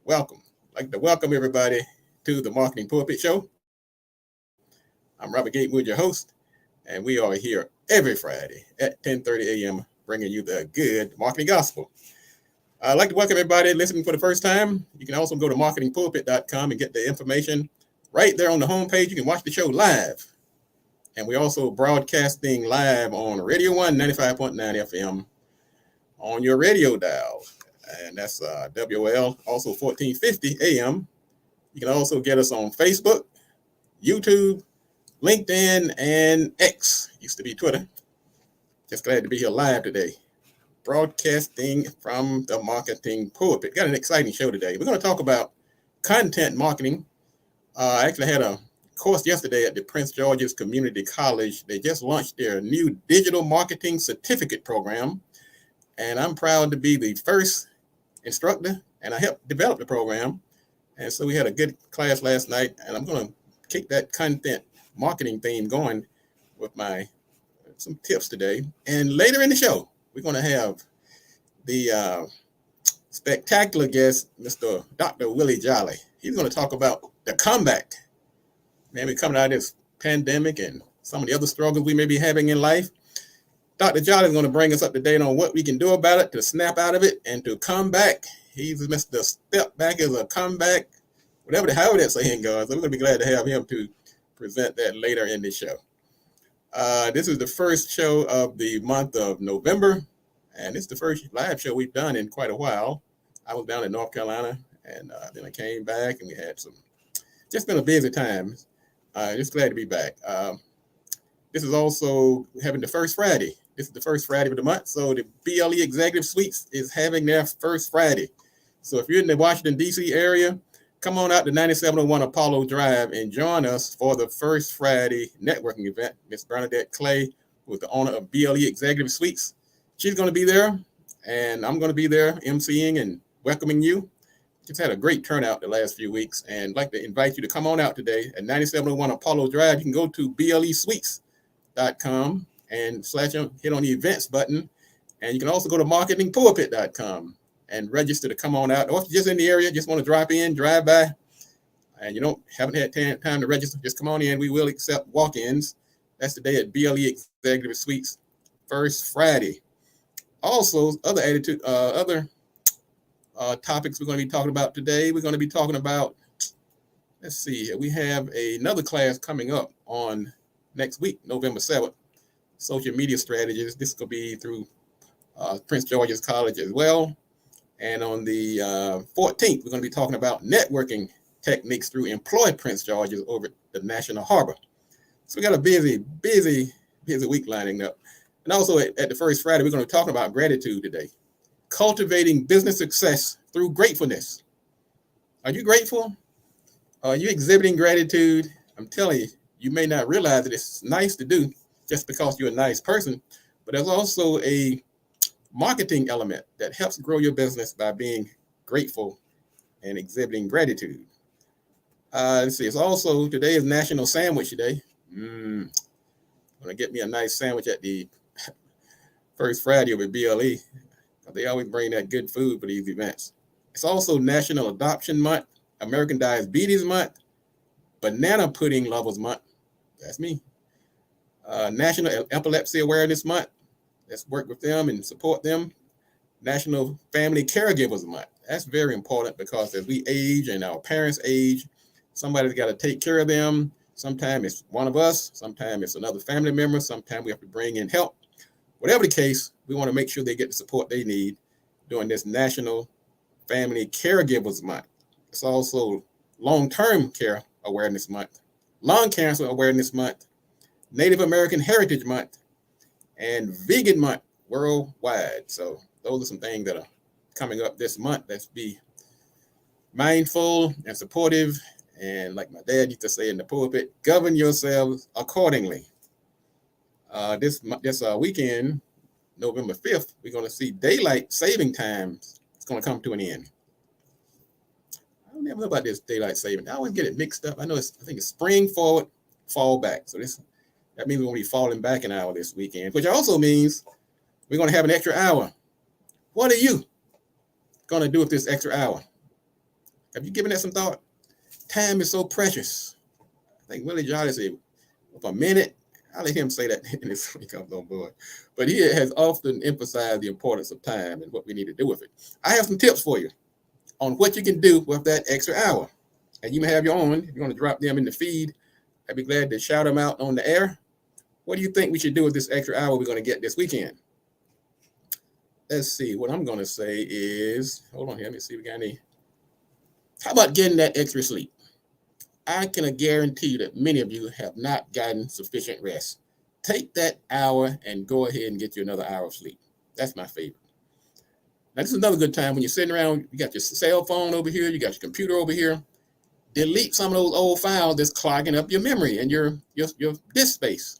welcome. I'd like to welcome everybody to the Marketing Pulpit Show. I'm Robert Gatewood, your host, and we are here every Friday at 10:30 a.m. bringing you the good marketing gospel. I'd like to welcome everybody listening for the first time. You can also go to marketingpulpit.com and get the information right there on the homepage. You can watch the show live. And we're also broadcasting live on Radio 1 95.9 FM on your radio dial. And that's WOL, also 1450 AM. You can also get us on Facebook, YouTube, LinkedIn, and X. Used to be Twitter. Just glad to be here live today. Broadcasting from the Marketing Pulpit. Got an exciting show today. We're going to talk about content marketing. I actually had a course yesterday at the Prince George's Community College. They just launched their new digital marketing certificate program. And I'm proud to be the first instructor, and I helped develop the program. And so we had a good class last night, and I'm going to keep that content marketing theme going with some tips today. And later in the show, we're going to have the spectacular guest, Mr. Dr. Willie Jolley. He's going to talk about the comeback. Man, we're coming out of this pandemic and some of the other struggles we may be having in life. Dr. Jolley is going to bring us up to date on what we can do about it, to snap out of it, and to come back. He's Mr. Step Back is a comeback, however that saying goes. So we're going to be glad to have him to present that later in the show. This is the first show of the month of November, and it's the first live show we've done in quite a while. I was down in North Carolina, and then I came back, and we had just been a busy time. Just glad to be back. This is also having the first Friday. This is the first Friday of the month. So the BLE Executive Suites is having their first Friday. So if you're in the Washington, D.C. area, come on out to 9701 Apollo Drive and join us for the first Friday networking event. Miss Bernadette Clay, who is the owner of BLE Executive Suites. She's going to be there, and I'm going to be there emceeing and welcoming you. Just had a great turnout the last few weeks, and I'd like to invite you to come on out today at 9701 Apollo Drive. You can go to blesuites.com and hit on the events button. And you can also go to marketingpulpit.com and register to come on out. Or if you're just in the area, just want to drive by, and you haven't had time to register, just come on in. We will accept walk-ins. That's the day at BLE Executive Suites, first Friday. Also, other topics we're going to be talking about today. We're going to be talking about, we have another class coming up on next week, November 7th, social media strategies. This will be through Prince George's College as well. And on the 14th, we're going to be talking about networking techniques through Employ Prince George's over at the National Harbor. So we got a busy week lining up. And also at the first Friday, we're going to be talking about gratitude today. Cultivating business success through gratefulness. Are you grateful? Are you exhibiting gratitude? I'm telling you, you may not realize that it's nice to do just because you're a nice person, but there's also a marketing element that helps grow your business by being grateful and exhibiting gratitude. It's also, today is National Sandwich Day. I'm going to get me a nice sandwich at the first Friday over at BLE. They always bring that good food for these events. It's also National Adoption Month, American Diabetes Month, Banana Pudding Lovers Month. That's me. National Epilepsy Awareness Month. Let's work with them and support them. National Family Caregivers Month. That's very important because as we age and our parents age, somebody's got to take care of them. Sometimes it's one of us. Sometimes it's another family member. Sometimes we have to bring in help. Whatever the case, we want to make sure they get the support they need during this National Family Caregivers Month. It's also Long-Term Care Awareness Month, Lung Cancer Awareness Month, Native American Heritage Month, and Vegan Month worldwide. So those are some things that are coming up this month. Let's be mindful and supportive. And like my dad used to say in the pulpit, govern yourselves accordingly. This weekend, November 5th, we're going to see daylight saving times. It's going to come to an end. I don't know about this daylight saving. I always get it mixed up. I think it's spring forward, fall back. So that means we're going to be falling back an hour this weekend, which also means we're going to have an extra hour. What are you going to do with this extra hour? Have you given that some thought? Time is so precious. I think Willie Jolley said, "For a minute," I'll let him say that in his when he comes on board. But he has often emphasized the importance of time and what we need to do with it. I have some tips for you on what you can do with that extra hour. And you may have your own. If you want to drop them in the feed, I'd be glad to shout them out on the air. What do you think we should do with this extra hour we're going to get this weekend? Let's see. What I'm going to say is, hold on here. Let me see if we got any. How about getting that extra sleep? I can guarantee you that many of you have not gotten sufficient rest. Take that hour and go ahead and get you another hour of sleep. That's my favorite. Now, this is another good time when you're sitting around, you got your cell phone over here, you got your computer over here. Delete some of those old files that's clogging up your memory and your disk space.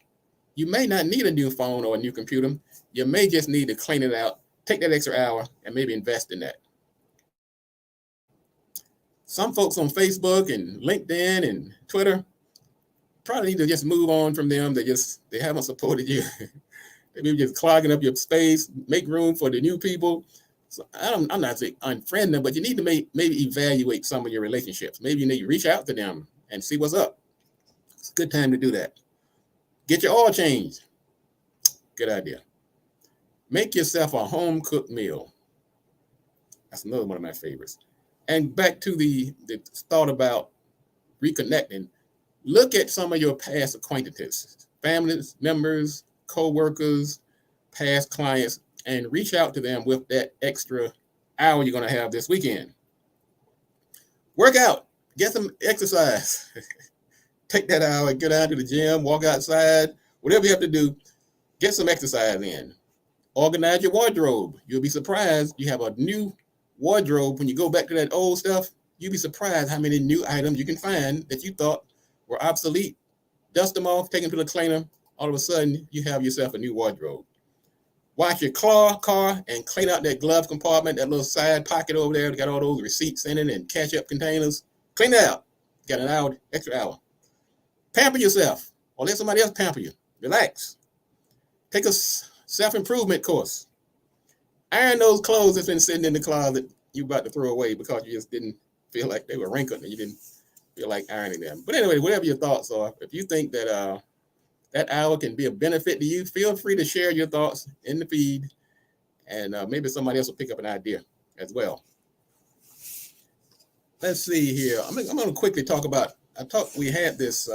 You may not need a new phone or a new computer. You may just need to clean it out, take that extra hour, and maybe invest in that. Some folks on Facebook and LinkedIn and Twitter probably need to just move on from them. They haven't supported you. They may be just clogging up your space, make room for the new people. So I'm not saying unfriend them, but you need to maybe evaluate some of your relationships. Maybe you need to reach out to them and see what's up. It's a good time to do that. Get your oil changed. Good idea. Make yourself a home-cooked meal. That's another one of my favorites. And back to the thought about reconnecting, look at some of your past acquaintances, family members, co-workers, past clients, and reach out to them with that extra hour you're going to have this weekend. Work out, get some exercise. Take that hour, get out to the gym, walk outside, whatever you have to do, get some exercise in. Organize your wardrobe. You'll be surprised. You have a new wardrobe. When you go back to that old stuff, you'll be surprised how many new items you can find that you thought were obsolete. Dust them off, take them to the cleaner. All of a sudden, you have yourself a new wardrobe. Wash your car and clean out that glove compartment, that little side pocket over there that got all those receipts in it and catch-up containers. Clean that out. Got an hour, extra hour. Pamper yourself, or let somebody else pamper you. Relax. Take a self-improvement course. Iron those clothes that's been sitting in the closet you about to throw away because you just didn't feel like they were wrinkled and you didn't feel like ironing them. But anyway, whatever your thoughts are, if you think that that hour can be a benefit to you, feel free to share your thoughts in the feed, and maybe somebody else will pick up an idea as well. Let's see here. I'm going to quickly talk about, we had this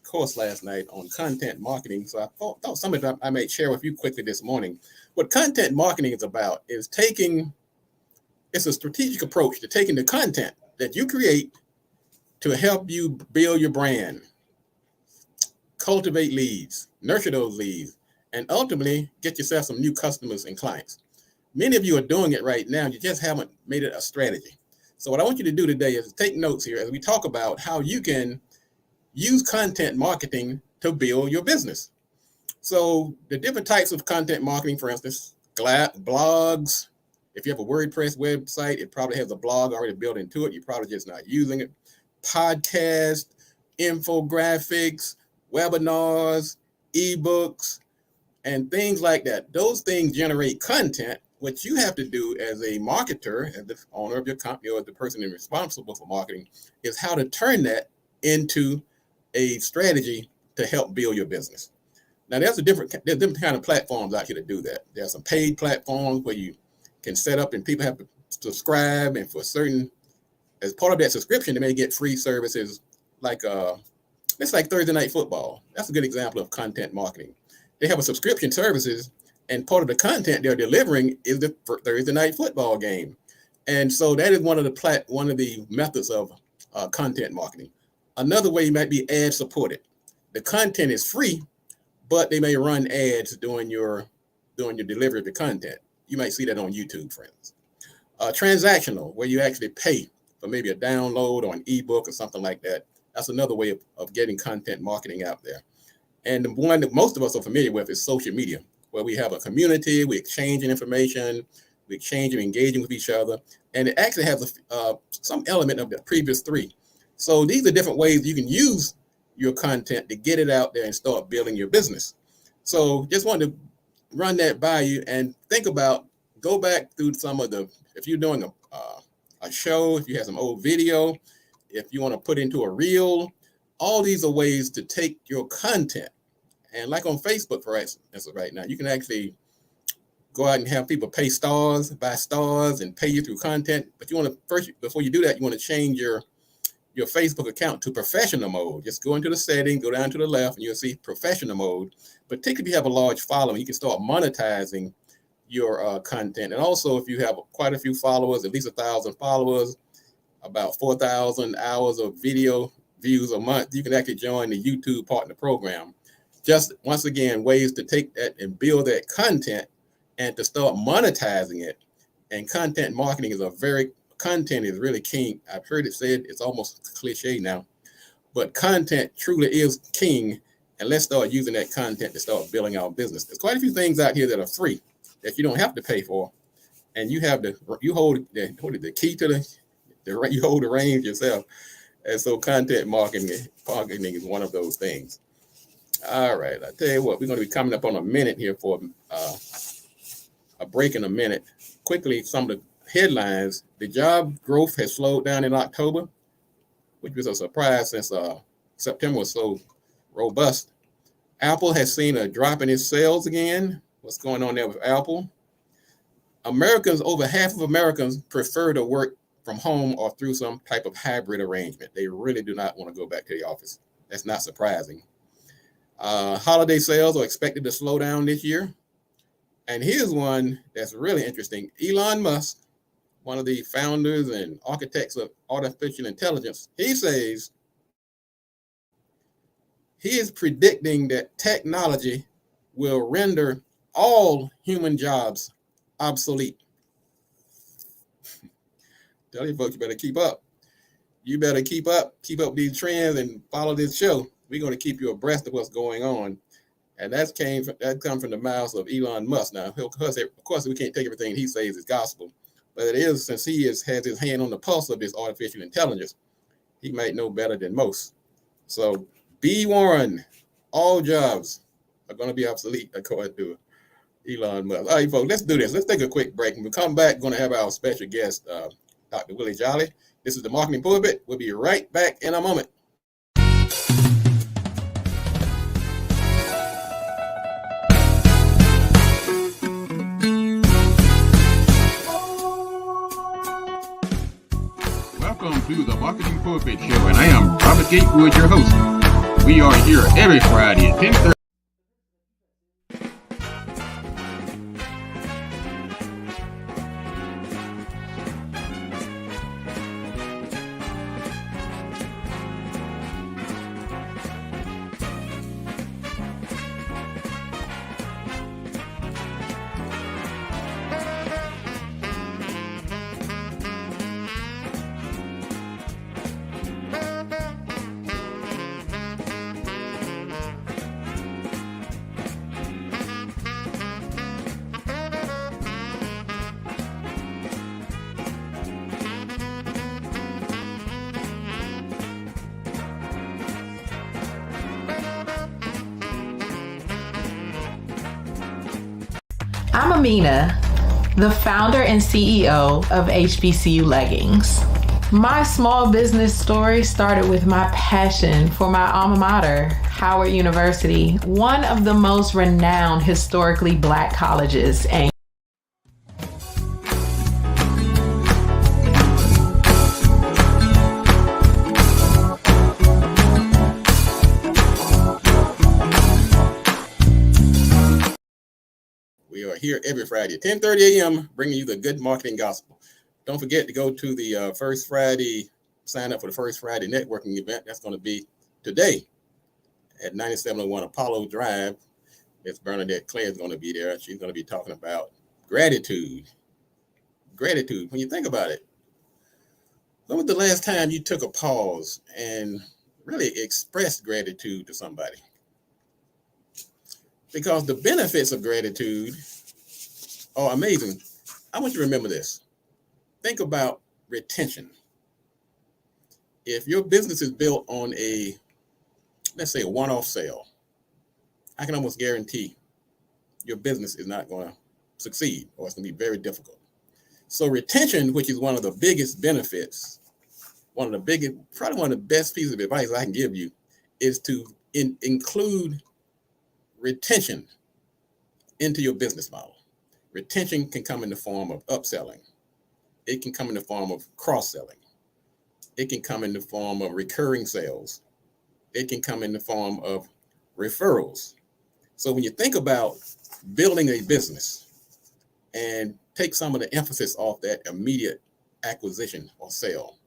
course last night on content marketing, so I thought something that I might share with you quickly this morning. What content marketing is about is it's a strategic approach to taking the content that you create to help you build your brand, cultivate leads, nurture those leads, and ultimately get yourself some new customers and clients. Many of you are doing it right now. You just haven't made it a strategy. So what I want you to do today is take notes here as we talk about how you can use content marketing to build your business. So the different types of content marketing, for instance, blogs. If you have a WordPress website, it probably has a blog already built into it. You're probably just not using it. Podcast, infographics, webinars, ebooks, and things like that. Those things generate content. What you have to do as a marketer, as the owner of your company or the person responsible for marketing, is how to turn that into a strategy to help build your business. Now, there's different kind of platforms out here to do that. There's some paid platforms where you can set up and people have to subscribe, and for certain, as part of that subscription, they may get free services like it's like Thursday Night Football. That's a good example of content marketing. They have a subscription services, and part of the content they're delivering is the Thursday Night Football game. And so that is one of the methods of content marketing. Another way might be ad supported. The content is free, but they may run ads during your delivery of the content. You might see that on YouTube, friends. Transactional, where you actually pay for maybe a download or an ebook or something like that. That's another way of getting content marketing out there. And the one that most of us are familiar with is social media, where we have a community, we exchanging information, we exchanging, engaging with each other, and it actually has some element of the previous three. So these are different ways you can use your content to get it out there and start building your business. So just wanted to run that by you and think about, go back through some of if you're doing a show, if you have some old video, if you want to put into a reel, all these are ways to take your content. And like on Facebook, for instance, right now, you can actually go out and have people pay stars, buy stars, and pay you through content. But you want to first, before you do that, you want to change your Facebook account to professional mode. Just go into the settings, go down to the left, and you'll see professional mode. Particularly if you have a large following, you can start monetizing your content. And also, if you have quite a few followers, at least 1,000 followers, about 4,000 hours of video views a month, you can actually join the YouTube Partner Program. Just once again, ways to take that and build that content and to start monetizing it. And content marketing content is really king. I've heard it said, it's almost cliche now, but content truly is king. And let's start using that content to start building our business. There's quite a few things out here that are free that you don't have to pay for. And you hold the key to you hold the reins yourself. And so content marketing is one of those things. All right, I tell you what, we're going to be coming up on a minute here for a break in a minute. Quickly, some of the headlines. The job growth has slowed down in October, which was a surprise since September was so robust. Apple has seen a drop in its sales again. What's going on there with Apple? Over half of Americans prefer to work from home or through some type of hybrid arrangement. They really do not want to go back to the office. That's not surprising. Holiday sales are expected to slow down this year. And here's one that's really interesting. Elon Musk, one of the founders and architects of artificial intelligence, he says he is predicting that technology will render all human jobs obsolete. Tell you folks, you better keep up. You better keep up these trends and follow this show. We're going to keep you abreast of what's going on. And that comes from the mouths of Elon Musk. Now, of course, we can't take everything he says as gospel, but it is, since he has his hand on the pulse of this artificial intelligence, he might know better than most. So be warned, all jobs are going to be obsolete, according to Elon Musk. All right, folks, let's do this. Let's take a quick break. When we come back, we're going to have our special guest, Dr. Willie Jolley. This is the Marketing Pulpit. We'll be right back in a moment. Welcome to the Marketing Pulpit Show, and I am Robert Gatewood, your host. We are here every Friday at 10:30. I'm Amina, the founder and CEO of HBCU Leggings. My small business story started with my passion for my alma mater, Howard University, one of the most renowned historically Black colleges. And we are here every Friday at 10:30 a.m. bringing you the good marketing gospel. Don't forget to go to the First Friday, sign up for the First Friday networking event. That's going to be today at 9701 Apollo Drive. Miss Bernadette Clare is going to be there. She's going to be talking about gratitude. Gratitude. When you think about it, when was the last time you took a pause and really expressed gratitude to somebody? Because the benefits of gratitude are amazing. I want you to remember this. Think about retention. If your business is built on let's say a one-off sale, I can almost guarantee your business is not going to succeed, or it's going to be very difficult. So retention, which is one of the biggest benefits, probably one of the best pieces of advice I can give you, is to include retention into your business model. Retention can come in the form of upselling. It can come in the form of cross-selling. It can come in the form of recurring sales. It can come in the form of referrals. So when you think about building a business and take some of the emphasis off that immediate acquisition or sale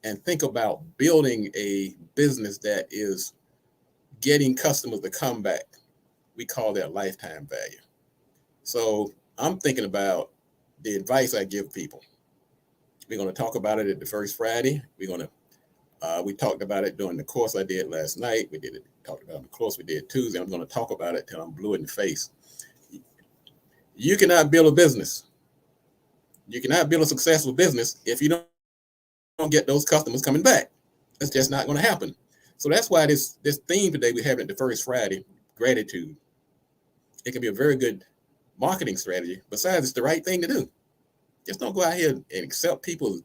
and think about building a business that is getting customers to come back, we call that lifetime value. So I'm thinking about the advice I give people. We're going to talk about it at the first Friday. We talked about it during the course I did last night. Talked about the course we did Tuesday. I'm going to talk about it till I'm blue in the face. You cannot build a business. You cannot build a successful business if you don't get those customers coming back. It's just not going to happen. So that's why this theme today we have at the first Friday, gratitude. It can be a very good marketing strategy. Besides, it's the right thing to do. Just don't go out here and accept people's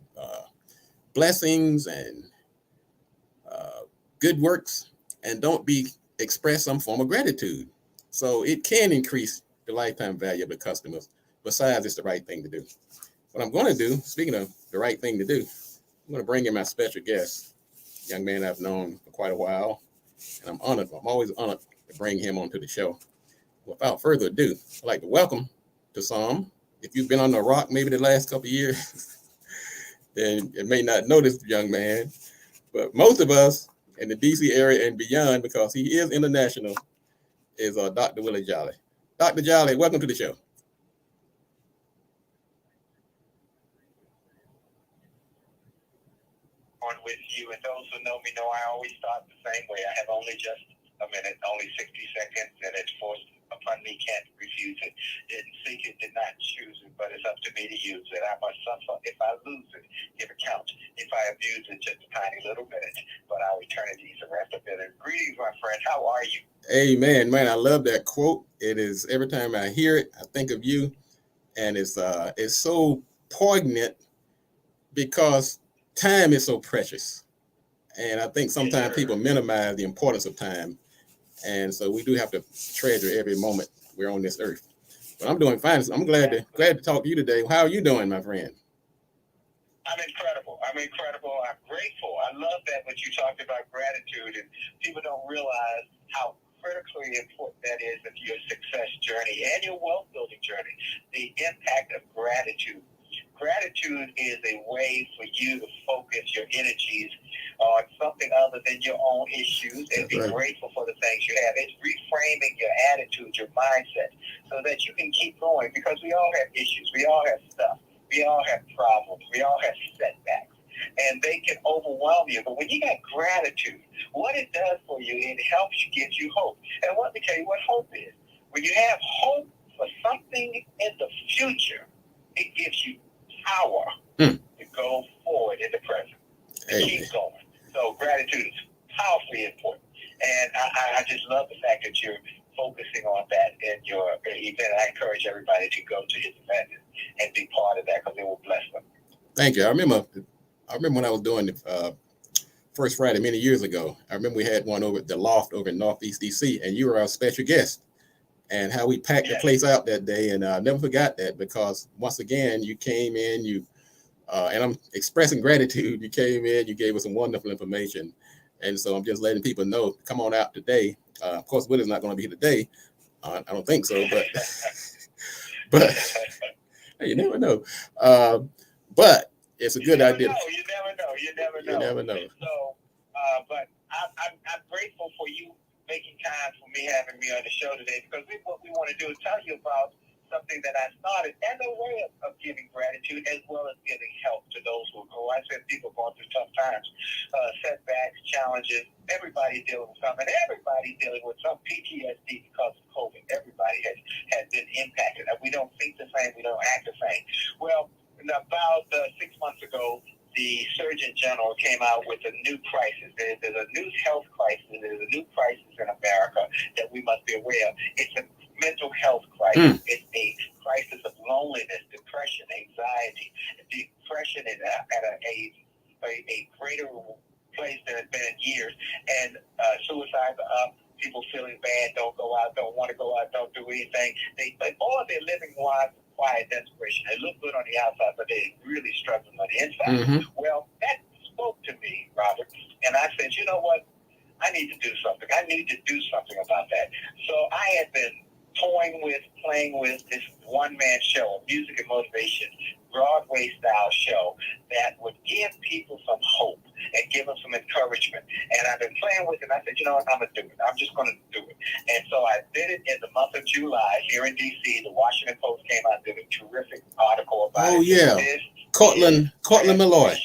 blessings and good works, and don't express some form of gratitude. So it can increase the lifetime value of the customers. Besides, it's the right thing to do. What I'm going to do, speaking of the right thing to do, I'm going to bring in my special guest, young man I've known for quite a while, and I'm honored. I'm always honored to bring him onto the show. Without further ado, I'd like to welcome to some. If you've been on the rock maybe the last couple of years, then you may not know this young man. But most of us in the DC area and beyond, because he is international, is Dr. Willie Jolley. Dr. Jolley, welcome to the show. On with you, and those who know me know I always start the same way. I have only just a minute, only 60 seconds, and it's forced upon me, can't refuse it. Didn't seek it, did not choose it, but it's up to me to use it. I must suffer if I lose it, give account. If I abuse it, just a tiny little bit, but our eternity is the rest of it. Greetings, my friend. How are you? Amen, man. I love that quote. It is, every time I hear it, I think of you, and it's so poignant because time is so precious. And I think sometimes people minimize the importance of time. And so we do have to treasure every moment we're on this earth. But I'm doing fine. So I'm glad to talk to you today. How are you doing, my friend? I'm incredible. I'm grateful. I love that what you talked about gratitude, and people don't realize how critically important that is in your success journey and your wealth building journey. The impact of gratitude. Gratitude is a way for you to focus your energies on something other than your own issues and be grateful for the things you have. It's reframing your attitude, your mindset, so that you can keep going, because we all have issues. We all have stuff. We all have problems. We all have setbacks, and they can overwhelm you. But when you got gratitude, what it does for you, it helps you, gives you hope. And let me tell you what hope is. When you have hope for something in the future, it gives you power to go forward in the present, to keep going. So gratitude is powerfully important. And I just love the fact that you're focusing on that in your event. I encourage everybody to go to his event and be part of that, because it will bless them. Thank you. I remember when I was doing the First Friday many years ago. I remember we had one over at the Loft over in Northeast DC, and you were our special guest. And how we packed the place out that day. And I never forgot that, because once again, you came in, and I'm expressing gratitude. You came in, you gave us some wonderful information. And so I'm just letting people know, come on out today. Of course, Willie's not going to be here today. I don't think so, but you never know. But it's a good idea. You never know. So, but I'm grateful for you making time for me, having me on the show today, because what we want to do is tell you about something that I started and a way of giving gratitude, as well as giving help to those who go. I said people going through tough times, setbacks, challenges. Everybody's dealing with something. Everybody's dealing with some PTSD because of COVID. Everybody has been impacted. We don't think the same. We don't act the same. Well, about 6 months ago, the Surgeon General came out with a new crisis. There's a new health crisis. There's a new crisis in America that we must be aware of. It's a mental health crisis. It's a crisis of loneliness, depression, anxiety. Depression is at a greater place than it's been in years, and suicides are up. People feeling bad, don't go out, don't want to go out, don't do anything. But all of their living lives are quiet desperation. They look good on the outside, but they're really struggling on the inside. Well, that spoke to me, Robert, and I said, you know what? I need to do something. I need to do something about that. So I had been playing with this one-man show, a music and motivation, Broadway-style show that would give people some hope and give them some encouragement. And I've been playing with it, and I said, you know what, I'm going to do it. I'm just going to do it. And so I did it in the month of July here in D.C. The Washington Post came out and did a terrific article about it. Oh, yeah. Cortland Malloy.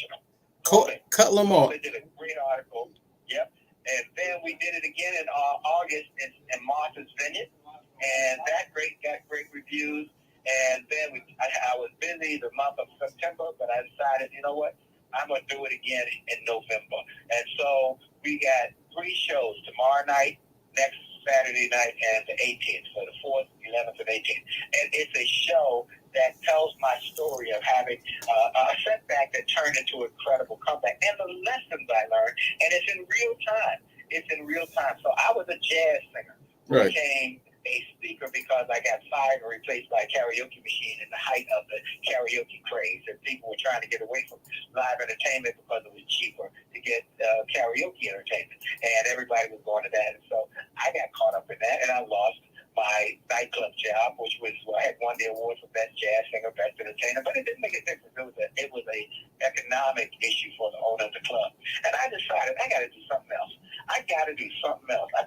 Cortland Malloy. They did a great article. Yep. And then we did it again in August in Martha's Vineyard. And that got great reviews. And then I was busy the month of September, but I decided, you know what, I'm going to do it again in November. And so we got 3 shows tomorrow night, next Saturday night, and the 18th, so the 4th, 11th, and 18th. And it's a show that tells my story of having a setback that turned into an incredible comeback and the lessons I learned. And it's in real time. It's in real time. So I was a jazz singer who became a speaker because I got fired and replaced by a karaoke machine in the height of the karaoke craze. And people were trying to get away from live entertainment because it was cheaper to get karaoke entertainment. And everybody was going to that. And so I got caught up in that, and I lost my nightclub job, which was I had won the award for best jazz singer, best entertainer, but it didn't make a difference. It was a economic issue for the owner of the club, and I decided I got to do something else. I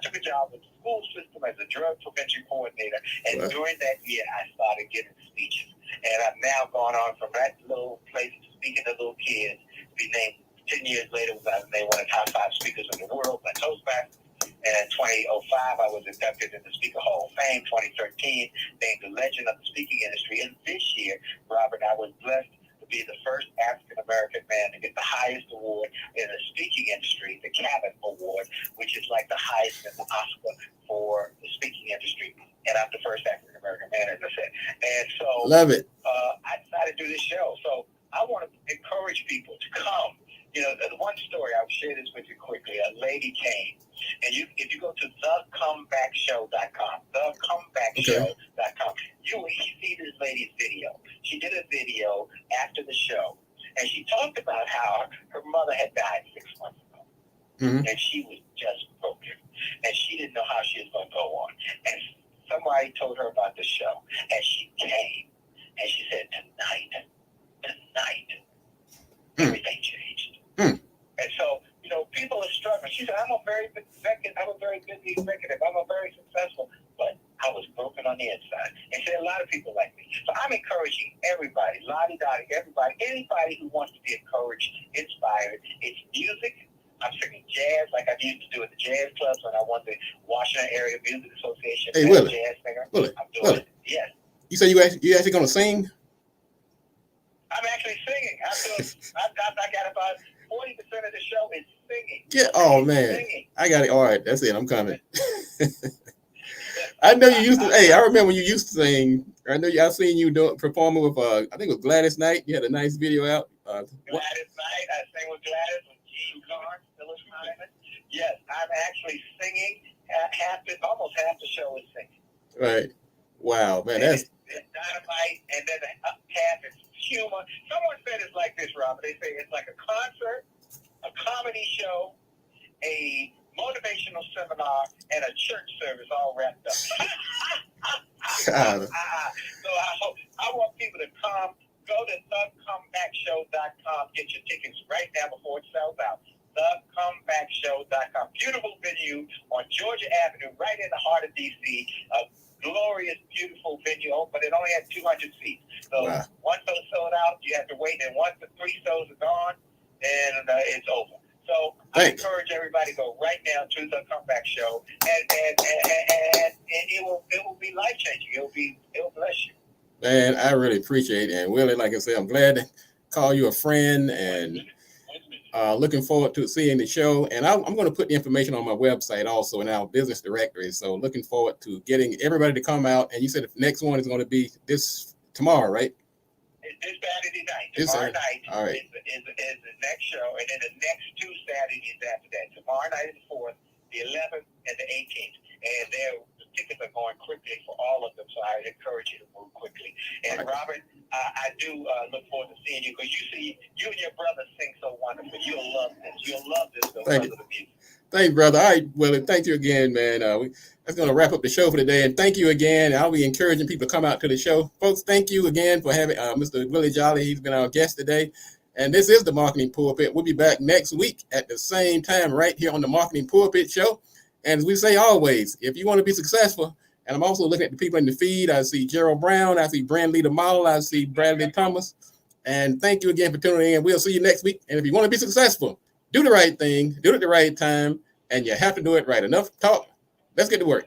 took a job with the school system as a drug prevention coordinator, and during that year, I started giving speeches, and I've now gone on from that little place speaking to little kids to be named 10 years later. I was named one of the top 5 speakers in the world by Toastmasters. And in 2005, I was inducted in the Speaker Hall of Fame. 2013, named the Legend of the Speaking Industry. And this year, Robert, I was blessed to be the first African-American man to get the highest award in the speaking industry, the Cabot Award, which is like the highest in the Oscar for the speaking industry. And I'm the first African-American man, as I said. And so love it. I decided to do this show. So I want to encourage people to come. You know, the one story, I'll share this with you quickly. A lady came, and if you go to thecomebackshow.com, thecomebackshow.com, you will see this lady's video. She did a video after the show, and she talked about how her mother had died 6 months ago, and she was just broken, and she didn't know how she was going to go on. And somebody told her about the show, and she came, and she said, tonight, everything changed. And so, you know, people are struggling. She said, I'm a very good executive. I'm a very successful, but I was broken on the inside. And she said, a lot of people like me. So I'm encouraging everybody, everybody, anybody who wants to be encouraged, inspired. It's music. I'm singing jazz like I used to do at the jazz clubs when I won the Washington Area Music Association. Hey, Willie. Jazz singer. Willie. I'm doing it. Yes. You say you actually going to sing? I'm actually singing. I got about 40% of the show is singing. Yeah. Oh man, singing. I got it. All right, that's it. I'm coming. I know you used to. I remember when you used to sing. I seen you performing with. I think it was Gladys Knight. You had a nice video out. Gladys Knight. I sang with Gladys with Gene Carr, Phyllis Hyman. Yes, I'm actually singing. Almost half the show is singing. Right. Wow, man, that's dynamite, and then the half is humor. Someone said it's like this, Robert. They say it's like a concert, a comedy show, a motivational seminar, and a church service all wrapped up. God. So I want people to come. Go to thecomebackshow.com. Get your tickets right now before it sells out. Thecomebackshow.com. Beautiful venue on Georgia Avenue, right in the heart of D.C. Glorious, beautiful venue, but it only had 200 seats. So once those sold out, you have to wait. And once the 3 shows are gone, then it's over. So I encourage everybody to go right now to the Comeback Show, and it will be life changing. It'll bless you. Man, I really appreciate it. And Willie, like I said, I'm glad to call you a friend, and Looking forward to seeing the show. And I'm going to put the information on my website also in our business directory. So looking forward to getting everybody to come out. And you said the next one is going to be this tomorrow, right? It's this Saturday night. This Tomorrow Saturday. night All right. is the next show. And then the next 2 Saturdays after that. Tomorrow night is the 4th, the 11th, and the 18th. And the tickets are going quickly for all of them. So I encourage you to move quickly. And All right. Robert, I do look forward to seeing you because you and your brother sing so wonderful. You'll love this. You'll love this because of the music. Thanks, brother. All right, Willie. Thank you again, man. That's going to wrap up the show for today. And thank you again. I'll be encouraging people to come out to the show. Folks, thank you again for having Mr. Willie Jolley. He's been our guest today. And this is the Marketing Pulpit. We'll be back next week at the same time right here on the Marketing Pulpit Show. And as we say always, if you want to be successful, and I'm also looking at the people in the feed. I see Gerald Brown. I see Brandley the model. I see Bradley Thomas. And thank you again for tuning in. We'll see you next week. And if you want to be successful, do the right thing, do it at the right time, and you have to do it right. Enough talk. Let's get to work.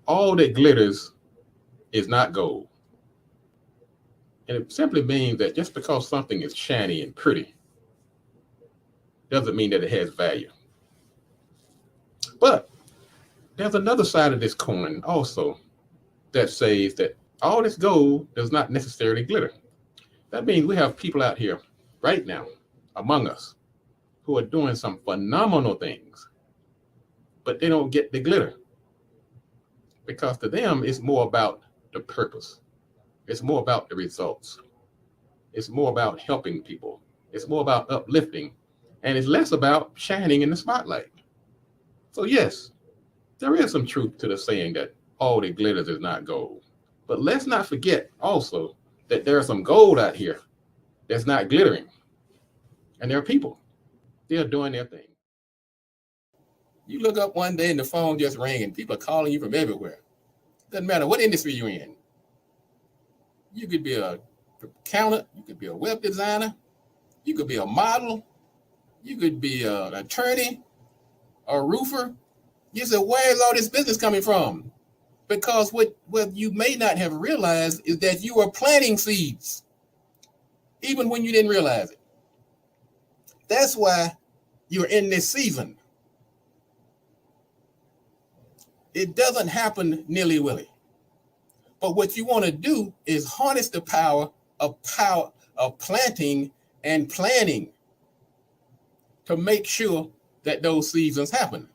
All that glitters is not gold. And it simply means that just because something is shiny and pretty doesn't mean that it has value. But there's another side of this coin also that says that all this gold does not necessarily glitter. That means we have people out here right now among us who are doing some phenomenal things, but they don't get the glitter. Because to them, it's more about the purpose. It's more about the results. It's more about helping people. It's more about uplifting. And it's less about shining in the spotlight. So yes, there is some truth to the saying that all that glitters is not gold. But let's not forget also that there's some gold out here that's not glittering. And there are people. They're doing their thing. You look up one day and the phone just rang and people are calling you from everywhere. Doesn't matter what industry you're in. You could be a accountant, you could be a web designer, you could be a model, you could be an attorney, a roofer. You say, where's all this business coming from? Because what you may not have realized is that you were planting seeds, even when you didn't realize it. That's why you're in this season. It doesn't happen nilly-willy. But what you want to do is harness the power of planting and planning to make sure that those seasons happen.